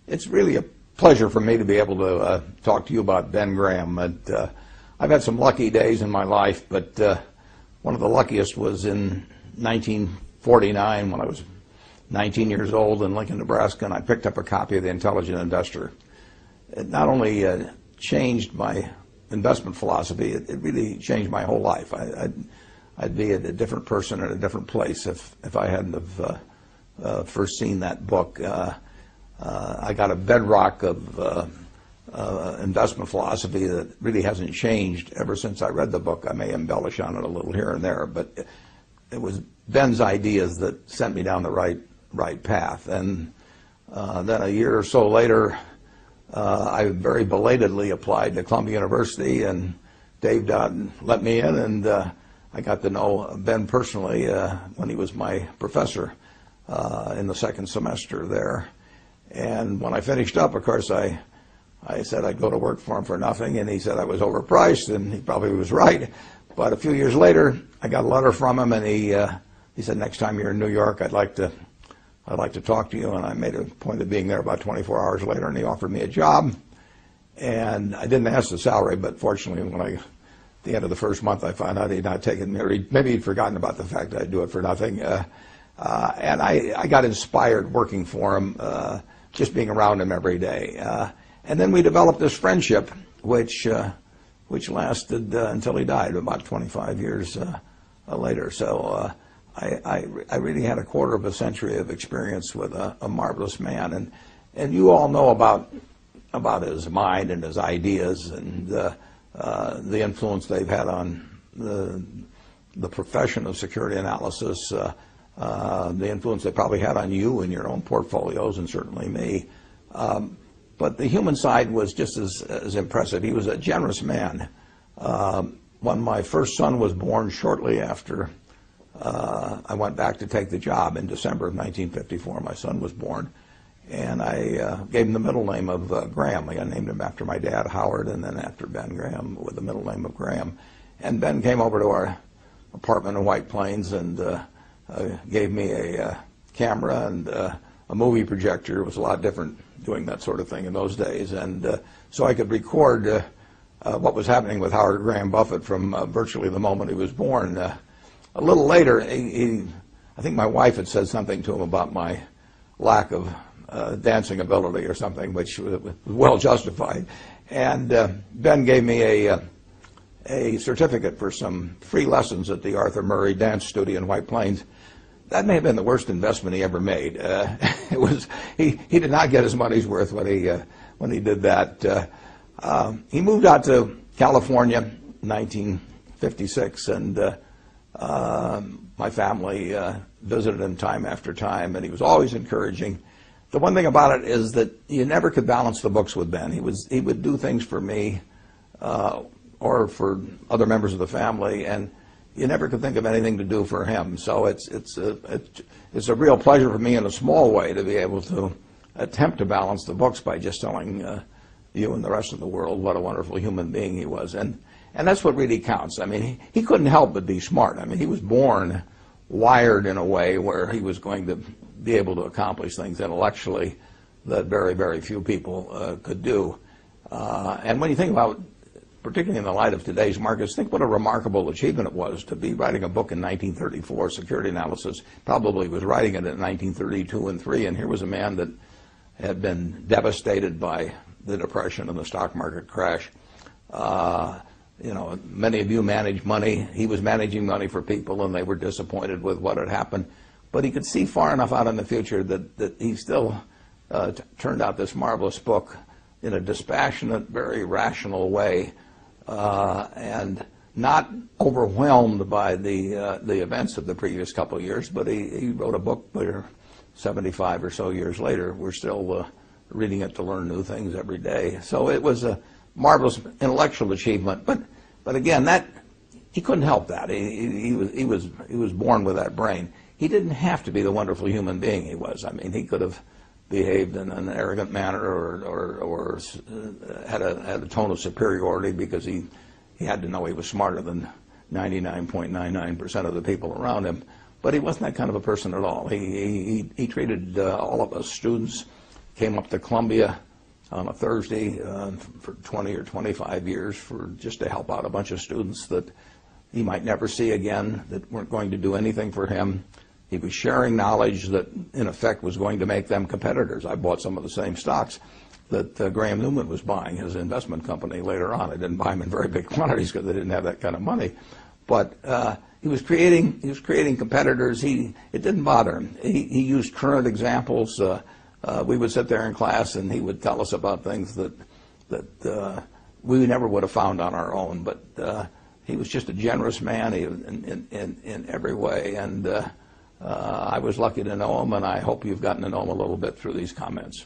It's really a pleasure for me to be able to talk to you about Ben Graham. I've had some lucky days in my life, but one of the luckiest was in 1949 when I was 19 years old in Lincoln, Nebraska, and I picked up a copy of The Intelligent Investor. It not only changed my investment philosophy, it really changed my whole life. I'd be a different person in a different place if I hadn't have first seen that book. I got a bedrock of investment philosophy that really hasn't changed ever since I read the book. I may embellish on it a little here and there, but it was Ben's ideas that sent me down the right path. And then a year or so later, I very belatedly applied to Columbia University, and Dave Dodd let me in, and I got to know Ben personally when he was my professor in the second semester there. And when I finished up, of course, I said I'd go to work for him for nothing, and he said I was overpriced, and he probably was right. But a few years later, I got a letter from him, and he said, next time you're in New York, I'd like to talk to you. And I made a point of being there about 24 hours later, and he offered me a job. And I didn't ask the salary, but fortunately, at the end of the first month, I found out he'd not taken me, or maybe he'd forgotten about the fact that I'd do it for nothing. And I got inspired working for him, just being around him every day. And then we developed this friendship, which lasted until he died about 25 years later. So I really had a quarter of a century of experience with a marvelous man. And you all know about his mind and his ideas and the influence they've had on the profession of security analysis, the influence they probably had on you and your own portfolios, and certainly me. But the human side was just as impressive. He was a generous man. When my first son was born, shortly after I went back to take the job in December of 1954, my son was born, and I gave him the middle name of Graham. I named him after my dad, Howard, and then after Ben Graham with the middle name of Graham. And Ben came over to our apartment in White Plains and gave me a camera and a movie projector. It was a lot different doing that sort of thing in those days. And so I could record what was happening with Howard Graham Buffett from virtually the moment he was born. A little later, I think my wife had said something to him about my lack of dancing ability or something, which was well justified. And Ben gave me a certificate for some free lessons at the Arthur Murray Dance Studio in White Plains. That may have been the worst investment he ever made. He did not get his money's worth when he did that. He moved out to California in 1956, and my family visited him time after time, and he was always encouraging. The one thing about it is that you never could balance the books with Ben. He would do things for me or for other members of the family, and you never could think of anything to do for him. So it's a real pleasure for me in a small way to be able to attempt to balance the books by just telling you and the rest of the world what a wonderful human being he was. And that's what really counts. I mean, he couldn't help but be smart. I mean, he was born wired in a way where he was going to be able to accomplish things intellectually that very, very few people could do. And when you think about, particularly in the light of today's markets, think what a remarkable achievement it was to be writing a book in 1934, security analysis. Probably was writing it in 1932 and 3, and here was a man that had been devastated by the Depression and the stock market crash. Many of you manage money. He was managing money for people, and they were disappointed with what had happened. But he could see far enough out in the future that he still turned out this marvelous book in a dispassionate, very rational way, and not overwhelmed by the events of the previous couple of years. But he wrote a book where 75 or so years later, we're still reading it to learn new things every day. So it was a marvelous intellectual achievement. But again, that he couldn't help that. He was born with that brain. He didn't have to be the wonderful human being he was. I mean, he could have behaved in an arrogant manner or had a tone of superiority because he had to know he was smarter than 99.99% of the people around him. But he wasn't that kind of a person at all. He treated all of us students came up to Columbia on a Thursday for 20 or 25 years just to help out a bunch of students that he might never see again, that weren't going to do anything for him. He was sharing knowledge that, in effect, was going to make them competitors. I bought some of the same stocks that Graham Newman was buying, his investment company, later on. I didn't buy them in very big quantities because they didn't have that kind of money. But he was creating competitors. It didn't bother him. He used current examples. We would sit there in class, and he would tell us about things that we never would have found on our own. But he was just a generous man in every way, and I was lucky to know him, and I hope you've gotten to know him a little bit through these comments.